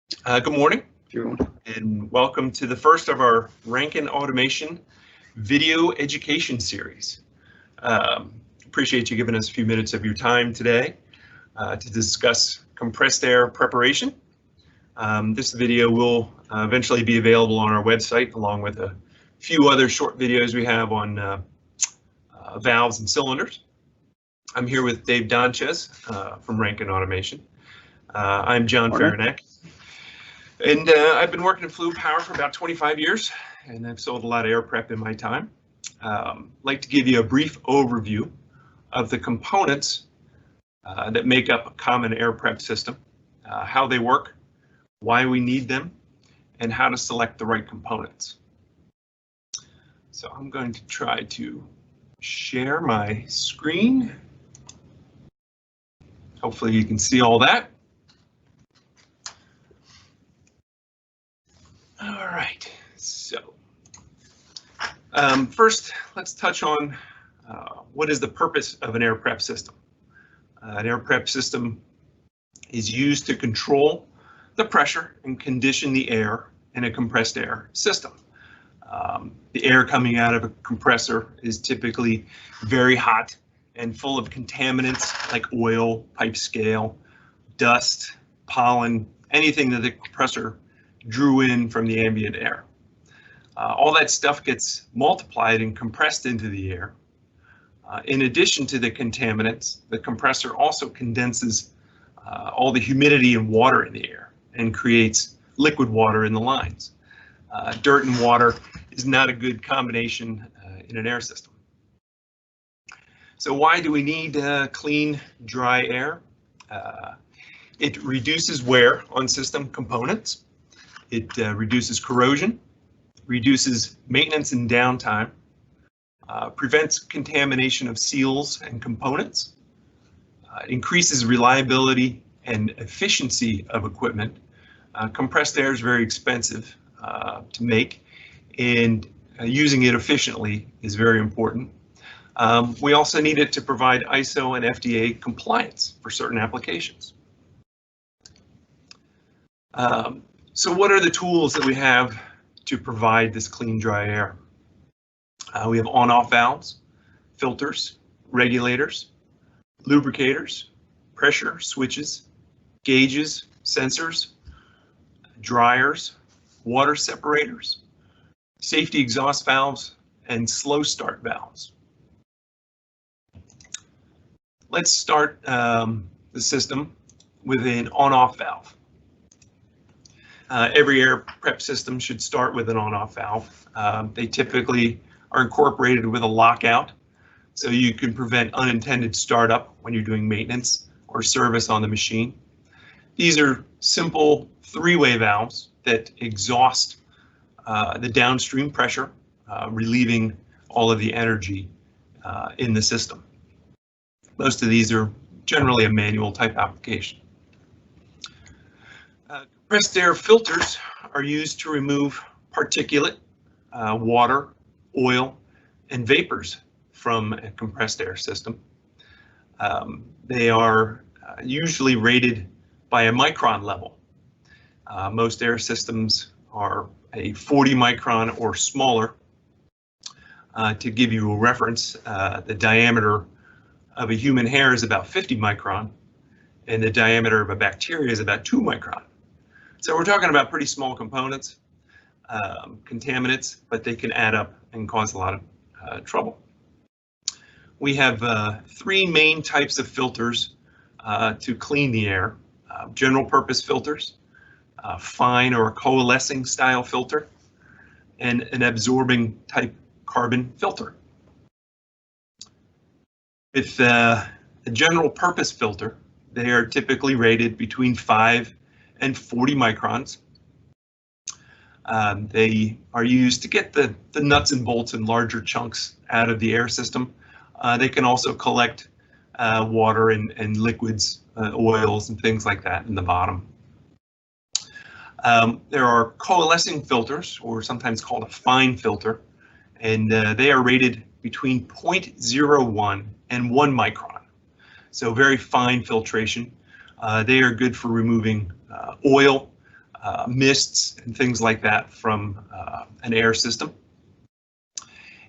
Good morning, and welcome to the first of our Rankin Automation video education series. Appreciate you giving us a few minutes of your time today to discuss compressed air preparation. This video will eventually be available on our website, along with a few other short videos we have on valves and cylinders. I'm here with Dave Donchez from Rankin Automation. I'm John Farinack. And I've been working in fluid power for about 25 years, and I've sold a lot of air prep in my time. I'd like to give you a brief overview of the components that make up a common air prep system, how they work, why we need them, and how to select the right components. So I'm going to try to share my screen. Hopefully you can see all that. All right, so first let's touch on what is the purpose of an air prep system. An air prep system is used to control the pressure and condition the air in a compressed air system. The air coming out of a compressor is typically very hot and full of contaminants like oil, pipe scale, dust, pollen, anything that the compressor drew in from the ambient air. All that stuff gets multiplied and compressed into the air. In addition to the contaminants, the compressor also condenses all the humidity and water in the air and creates liquid water in the lines. Dirt and water is not a good combination in an air system. So why do we need clean, dry air? It reduces wear on system components. It reduces corrosion, reduces maintenance and downtime, prevents contamination of seals and components, increases reliability and efficiency of equipment. Compressed air is very expensive to make, and using it efficiently is very important. We also need it to provide ISO and FDA compliance for certain applications. So what are the tools that we have to provide this clean, dry air? We have on-off valves, filters, regulators, lubricators, pressure switches, gauges, sensors, dryers, water separators, safety exhaust valves, and slow start valves. Let's start the system with an on-off valve. Every air prep system should start with an on-off valve. They typically are incorporated with a lockout, so you can prevent unintended startup when you're doing maintenance or service on the machine. These are simple three-way valves that exhaust the downstream pressure, relieving all of the energy in the system. Most of these are generally a manual type application. Compressed air filters are used to remove particulate, water, oil, and vapors from a compressed air system. They are usually rated by a micron level. Most air systems are a 40 micron or smaller. To give you a reference, the diameter of a human hair is about 50 micron, and the diameter of a bacteria is about 2 micron. So we're talking about pretty small components, contaminants, but they can add up and cause a lot of trouble. We have three main types of filters to clean the air. General purpose filters, fine or coalescing style filter, and an absorbing type carbon filter. With a general purpose filter, they are typically rated between 5 and 40 microns. They are used to get the nuts and bolts and larger chunks out of the air system. They can also collect water and liquids, oils and things like that in the bottom. There are coalescing filters, or sometimes called a fine filter, and they are rated between 0.01 and 1 micron. So very fine filtration. They are good for removing oil, mists and things like that from an air system.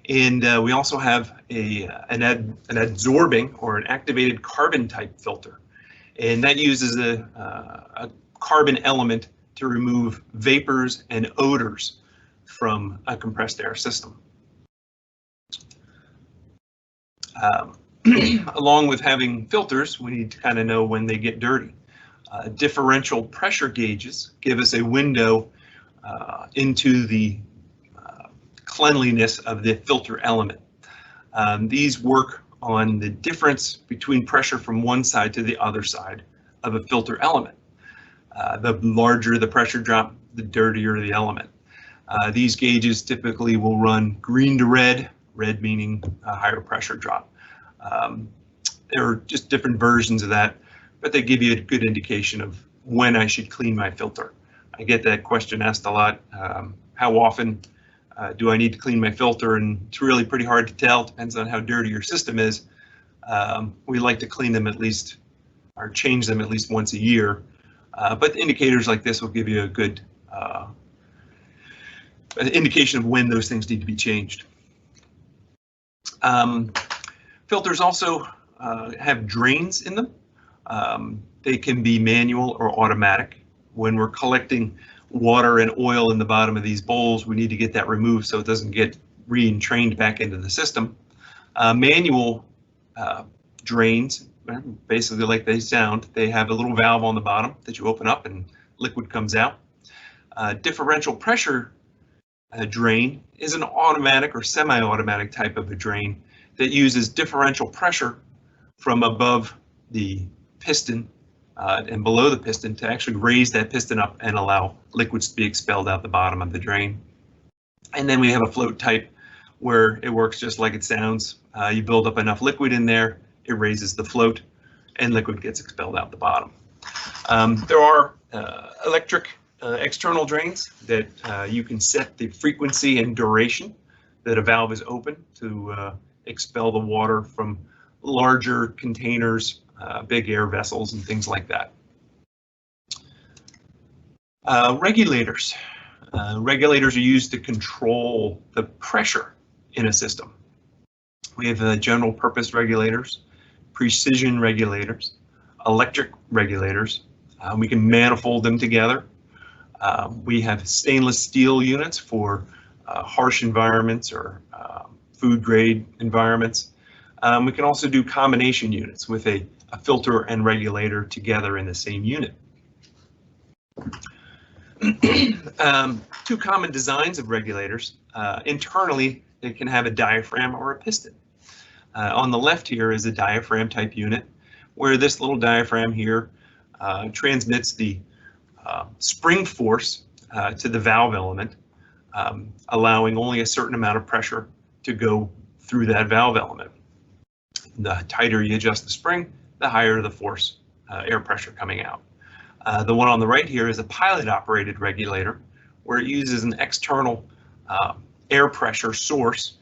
And we also have an adsorbing or an activated carbon type filter, and that uses a carbon element to remove vapors and odors from a compressed air system. Along with having filters, we need to kind of know when they get dirty. Differential pressure gauges give us a window into the cleanliness of the filter element. These work on the difference between pressure from one side to the other side of a filter element. The larger the pressure drop, the dirtier the element. These gauges typically will run green to red, red meaning a higher pressure drop. There are just different versions of that, but they give you a good indication of when I should clean my filter. I get that question asked a lot. How often do I need to clean my filter? And it's really pretty hard to tell. Depends on how dirty your system is. We like to clean them at least, or change them at least once a year. But indicators like this will give you a good indication of when those things need to be changed. Filters also have drains in them. They can be manual or automatic. When we're collecting water and oil in the bottom of these bowls, we need to get that removed so it doesn't get re-entrained back into the system. Manual drains, basically like they sound, they have a little valve on the bottom that you open up and liquid comes out. Differential pressure drain is an automatic or semi-automatic type of a drain that uses differential pressure from above the piston and below the piston to actually raise that piston up and allow liquids to be expelled out the bottom of the drain. And then we have a float type where it works just like it sounds. You build up enough liquid in there, it raises the float, and liquid gets expelled out the bottom. There are electric external drains that you can set the frequency and duration that a valve is open to expel the water from larger containers, big air vessels, and things like that. Regulators. Regulators are used to control the pressure in a system. We have general purpose regulators, precision regulators, electric regulators. We can manifold them together. We have stainless steel units for harsh environments or food grade environments. We can also do combination units with a filter and regulator together in the same unit. Two common designs of regulators. Internally, they can have a diaphragm or a piston. On the left here is a diaphragm type unit where this little diaphragm here transmits the spring force to the valve element, allowing only a certain amount of pressure to go through that valve element. The tighter you adjust the spring, the higher the force, air pressure coming out. The one on the right here is a pilot operated regulator where it uses an external air pressure source,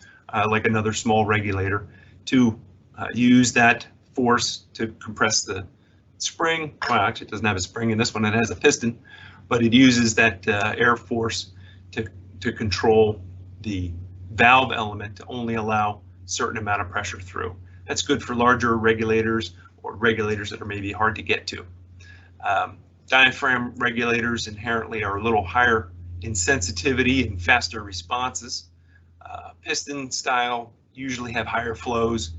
like another small regulator, to use that force to compress the spring. Well, actually it doesn't have a spring in this one, it has a piston, but it uses that air force to control the valve element to only allow a certain amount of pressure through. That's good for larger regulators or regulators that are maybe hard to get to. Diaphragm regulators inherently are a little higher in sensitivity and faster responses. Piston style usually have higher flows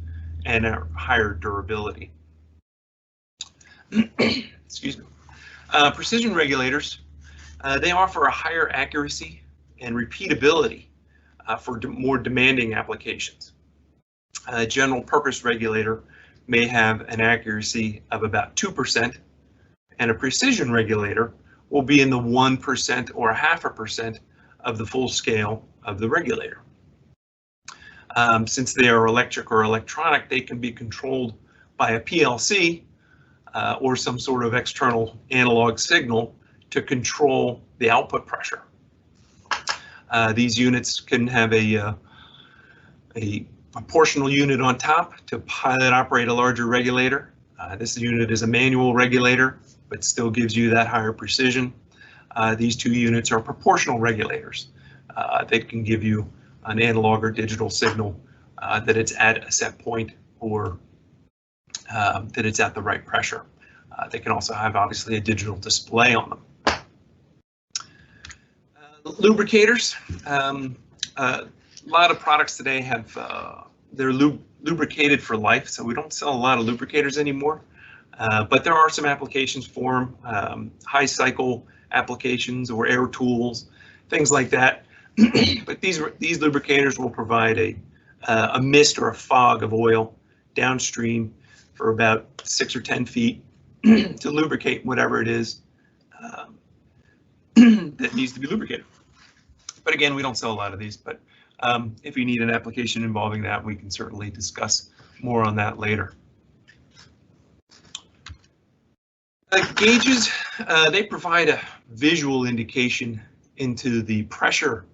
and a higher durability. Excuse me. Precision regulators, they offer a higher accuracy and repeatability for more demanding applications. A general purpose regulator may have an accuracy of about 2%, and a precision regulator will be in the 1% or 0.5% of the full scale of the regulator. Since they are electric or electronic, they can be controlled by a PLC or some sort of external analog signal to control the output pressure. These units can have a proportional unit on top to pilot operate a larger regulator. This unit is a manual regulator, but still gives you that higher precision. these two units are proportional regulators. They can give you an analog or digital signal that it's at a set point or that it's at the right pressure. They can also have obviously a digital display on them. Lubricators. A lot of products today have they're lubricated for life, so we don't sell a lot of lubricators anymore. But there are some applications for them, high cycle applications or air tools, things like that. But these lubricators will provide a mist or a fog of oil downstream for about 6 or 10 feet to lubricate whatever it is that needs to be lubricated. But again, we don't sell a lot of these, but if you need an application involving that, we can certainly discuss more on that later. Gauges, they provide a visual indication into the pressure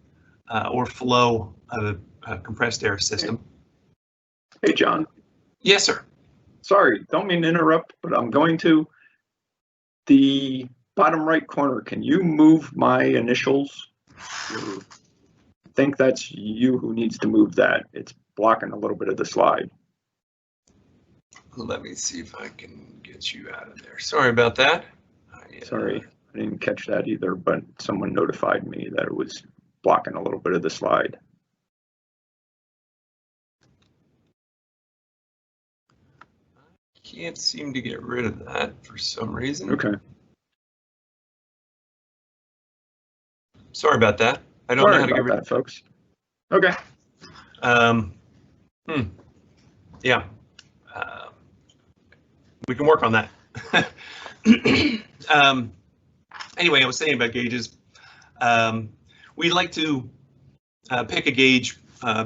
or flow of a compressed air system. Hey, John. Yes, sir. Sorry, don't mean to interrupt, but I'm going to. The bottom right corner, can you move my initials? I think that's you who needs to move that. It's blocking a little bit of the slide. Let me see if I can get you out of there. Sorry about that. Sorry, I didn't catch that either, but someone notified me that it was blocking a little bit of the slide. Can't seem to get rid of that for some reason. Okay. Sorry about that. I don't know how to get rid of that, folks. Okay. Yeah. We can work on that. Anyway, I was saying about gauges. We like to pick a gauge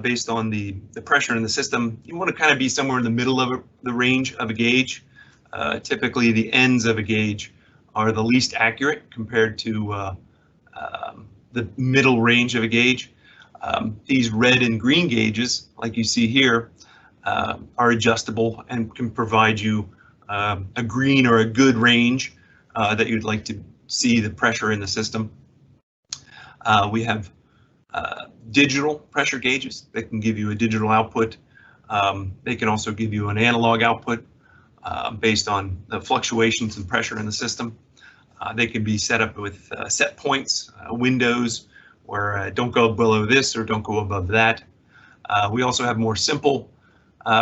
based on the pressure in the system. You want to kind of be somewhere in the middle of the range of a gauge. Typically, the ends of a gauge are the least accurate compared to the middle range of a gauge. These red and green gauges, like you see here, are adjustable and can provide you a green or a good range that you'd like to see the pressure in the system. We have digital pressure gauges that can give you a digital output. They can also give you an analog output based on the fluctuations in pressure in the system. They can be set up with set points, windows, where don't go below this or don't go above that. We also have more simple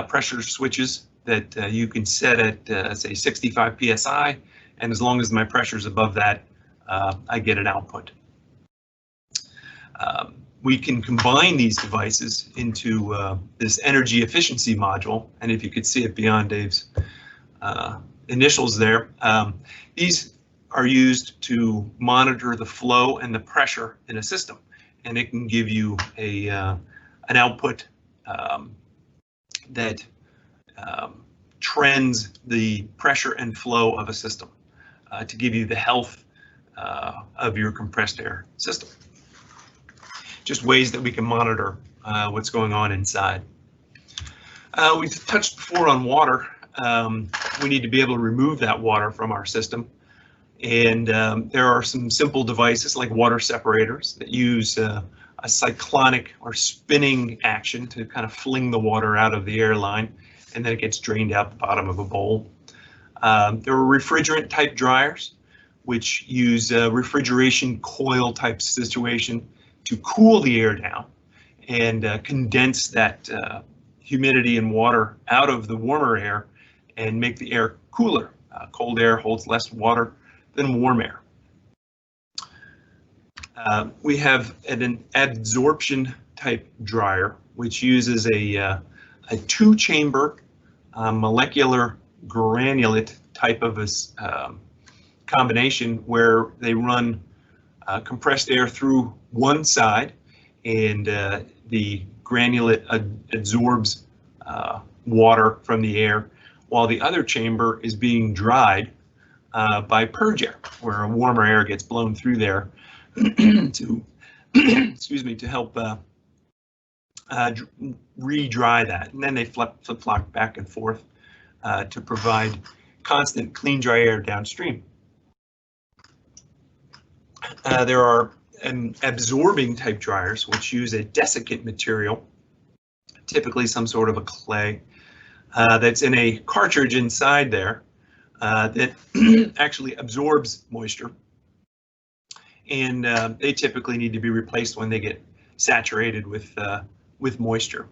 pressure switches that you can set at say 65 psi, and as long as my pressure is above that, I get an output. We can combine these devices into this energy efficiency module, and if you could see it beyond Dave's initials there, these are used to monitor the flow and the pressure in a system, and it can give you an output that trends the pressure and flow of a system to give you the health of your compressed air system. Just ways that we can monitor what's going on inside. We've touched before on water. We need to be able to remove that water from our system. And there are some simple devices like water separators that use a cyclonic or spinning action to kind of fling the water out of the airline, and then it gets drained out the bottom of a bowl. There are refrigerant type dryers, which use a refrigeration coil type situation to cool the air down and condense that humidity and water out of the warmer air and make the air cooler. Cold air holds less water than warm air. We have an adsorption type dryer, which uses a two-chamber molecular granulate type of a combination where they run compressed air through one side, and the granulate adsorbs water from the air, while the other chamber is being dried by purge air, where a warmer air gets blown through there to excuse me, to help re-dry that, and then they flip-flop back and forth to provide constant clean dry air downstream. There are absorbing type dryers, which use a desiccant material, typically some sort of a clay, that's in a cartridge inside there that actually absorbs moisture. And they typically need to be replaced when they get saturated with moisture.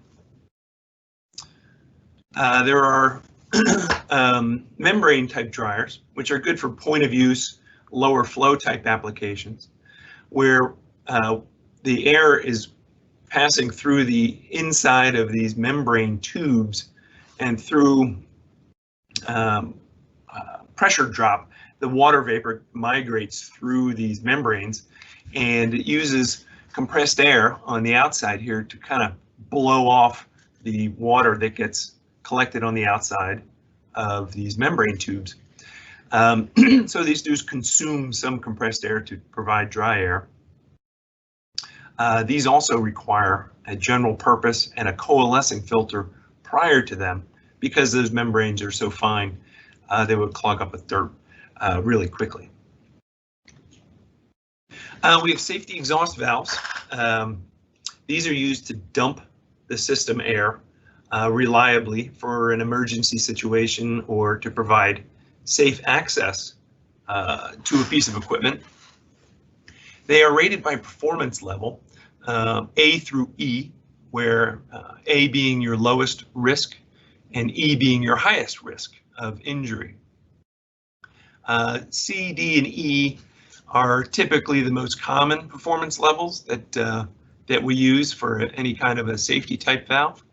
There are membrane type dryers, which are good for point of use, lower flow type applications, where the air is passing through the inside of these membrane tubes, and through pressure drop, the water vapor migrates through these membranes, and it uses compressed air on the outside here to kind of blow off the water that gets collected on the outside of these membrane tubes. So these do consume some compressed air to provide dry air. These also require a general purpose and a coalescing filter prior to them, because those membranes are so fine, they would clog up with dirt really quickly. We have safety exhaust valves. These are used to dump the system air reliably for an emergency situation or to provide safe access to a piece of equipment. They are rated by performance level, A through E, where A being your lowest risk and E being your highest risk of injury. C, D, and E are typically the most common performance levels that we use for any kind of a safety type valve.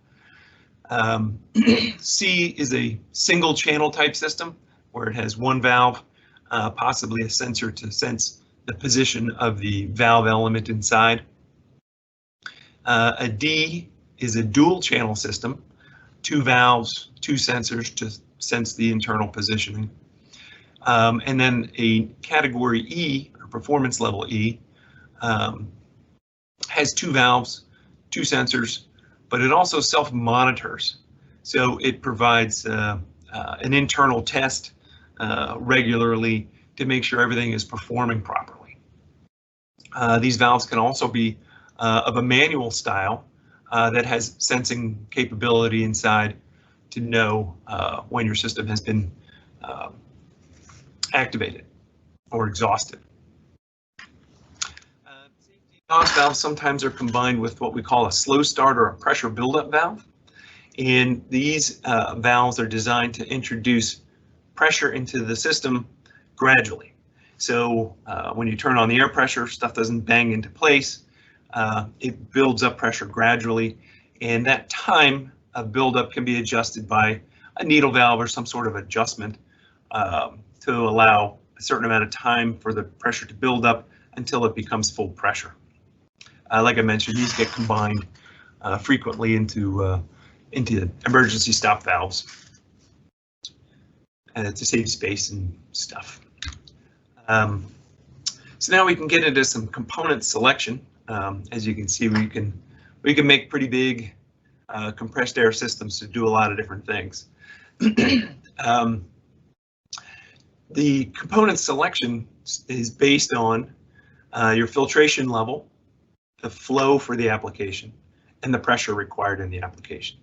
C is a single channel type system where it has one valve, possibly a sensor to sense the position of the valve element inside. A D is a dual channel system, two valves, two sensors to sense the internal positioning. And then a category E, or performance level E, has two valves, two sensors, but it also self-monitors. So it provides an internal test regularly to make sure everything is performing properly. These valves can also be of a manual style that has sensing capability inside to know when your system has been activated or exhausted. Safety exhaust valves sometimes are combined with what we call a slow start or a pressure buildup valve. And these valves are designed to introduce pressure into the system gradually. So when you turn on the air pressure, stuff doesn't bang into place. It builds up pressure gradually, and that time of buildup can be adjusted by a needle valve or some sort of adjustment to allow a certain amount of time for the pressure to build up until it becomes full pressure. Like I mentioned, these get combined frequently into emergency stop valves to save space and stuff. So now we can get into some component selection. As you can see, we can make pretty big compressed air systems to do a lot of different things. The component selection is based on your filtration level, the flow for the application, and the pressure required in the application.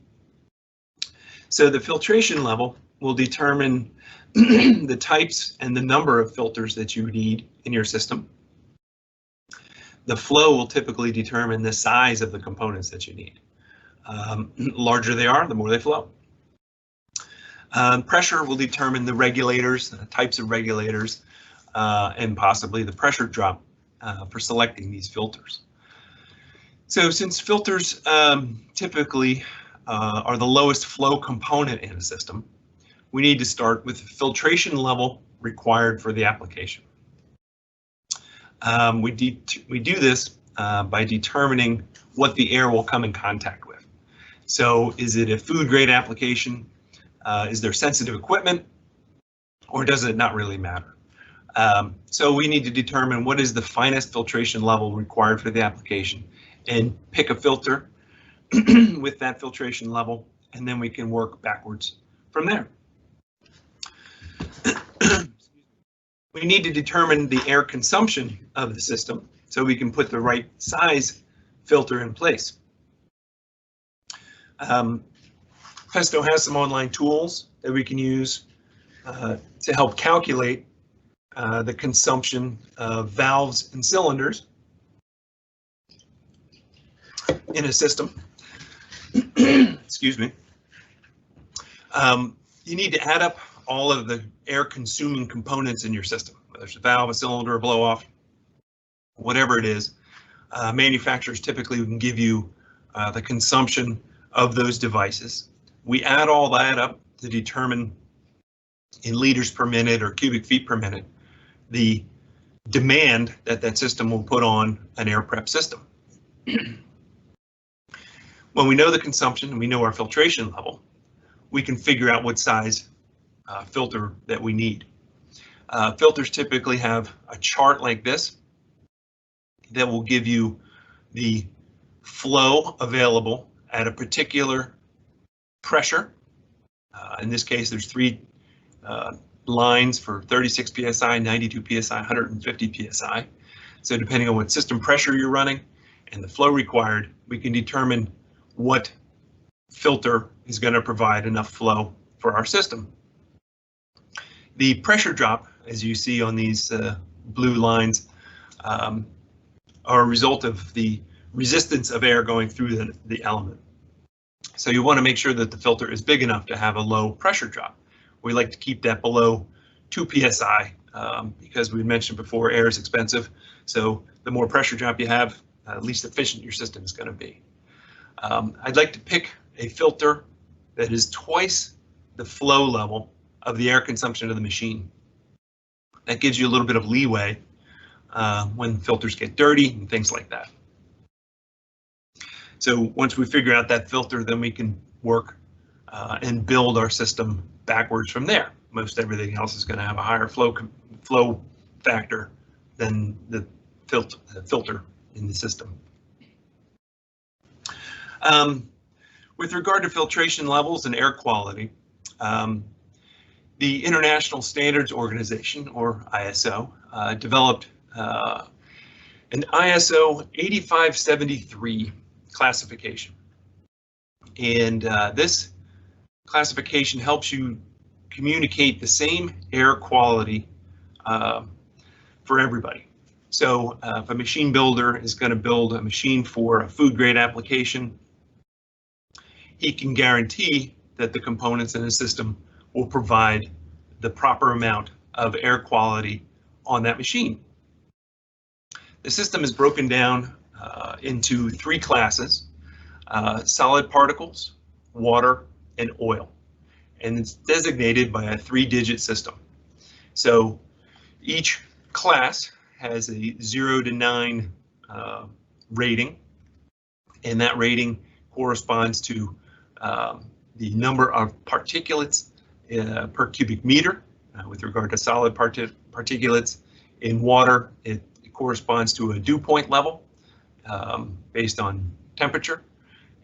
So the filtration level will determine the types and the number of filters that you need in your system. The flow will typically determine the size of the components that you need. Larger they are, the more they flow. Pressure will determine the regulators, the types of regulators, and possibly the pressure drop for selecting these filters. So since filters typically are the lowest flow component in a system, we need to start with the filtration level required for the application. We do this by determining what the air will come in contact with. So is it a food grade application? Is there sensitive equipment, or does it not really matter? So we need to determine what is the finest filtration level required for the application and pick a filter with that filtration level, and then we can work backwards from there. We need to determine the air consumption of the system so we can put the right size filter in place. Festo has some online tools that we can use to help calculate the consumption of valves and cylinders in a system. Excuse me. You need to add up all of the air consuming components in your system, whether it's a valve, a cylinder, a blow off, whatever it is. Manufacturers typically can give you the consumption of those devices. We add all that up to determine in liters per minute or cubic feet per minute the demand that that system will put on an air prep system. When we know the consumption and we know our filtration level, we can figure out what size filter that we need. Filters typically have a chart like this that will give you the flow available at a particular pressure. In this case, there's 3 lines for 36 psi, 92 psi, 150 psi. So depending on what system pressure you're running and the flow required, we can determine what filter is going to provide enough flow for our system. The pressure drop, as you see on these blue lines, are a result of the resistance of air going through the element. So you want to make sure that the filter is big enough to have a low pressure drop. We like to keep that below 2 psi because we mentioned before air is expensive. So the more pressure drop you have, the least efficient your system is going to be. I'd like to pick a filter that is twice the flow level of the air consumption of the machine. That gives you a little bit of leeway when filters get dirty and things like that. So once we figure out that filter, then we can work and build our system backwards from there. Most everything else is going to have a higher flow factor than the filter in the system. With regard to filtration levels and air quality, the International Standards Organization, or ISO, developed an ISO 8573 classification. And this classification helps you communicate the same air quality for everybody. So if a machine builder is going to build a machine for a food grade application, he can guarantee that the components in his system will provide the proper amount of air quality on that machine. The system is broken down into 3 classes: solid particles, water, and oil. And it's designated by a 3-digit system. So each class has a 0 to 9 rating, and that rating corresponds to the number of particulates per cubic meter. With regard to solid particulates, in water, it corresponds to a dew point level based on temperature.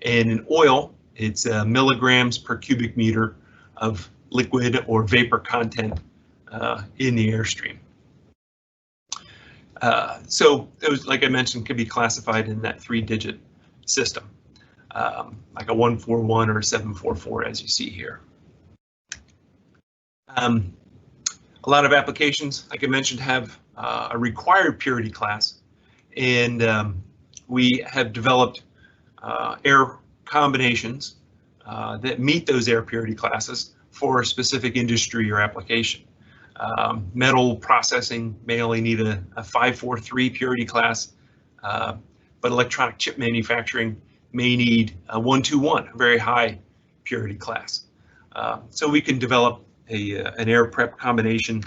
And in oil, it's milligrams per cubic meter of liquid or vapor content in the airstream. So those, like I mentioned, can be classified in that 3-digit system, like a 141 or a 744, as you see here. A lot of applications, like I mentioned, have a required purity class, and we have developed air combinations that meet those air purity classes for a specific industry or application. Metal processing may only need a 543 purity class, but electronic chip manufacturing may need a 121, a very high purity class. So we can develop an air prep combination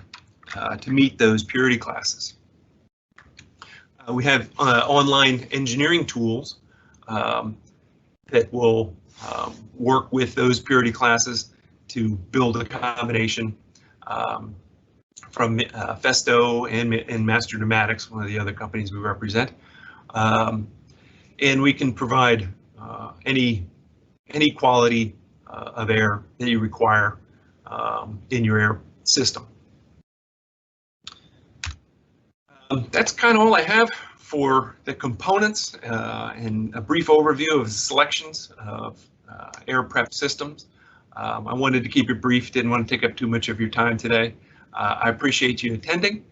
to meet those purity classes. We have online engineering tools that will work with those purity classes to build a combination from Festo and Master Pneumatics, one of the other companies we represent. And we can provide any quality of air that you require in your air system. That's kind of all I have for the components and a brief overview of the selections of air prep systems. I wanted to keep it brief, didn't want to take up too much of your time today. I appreciate you attending.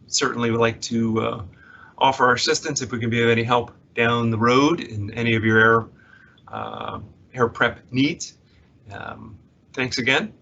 Certainly would like to offer our assistance if we can be of any help down the road in any of your air prep needs. Thanks again,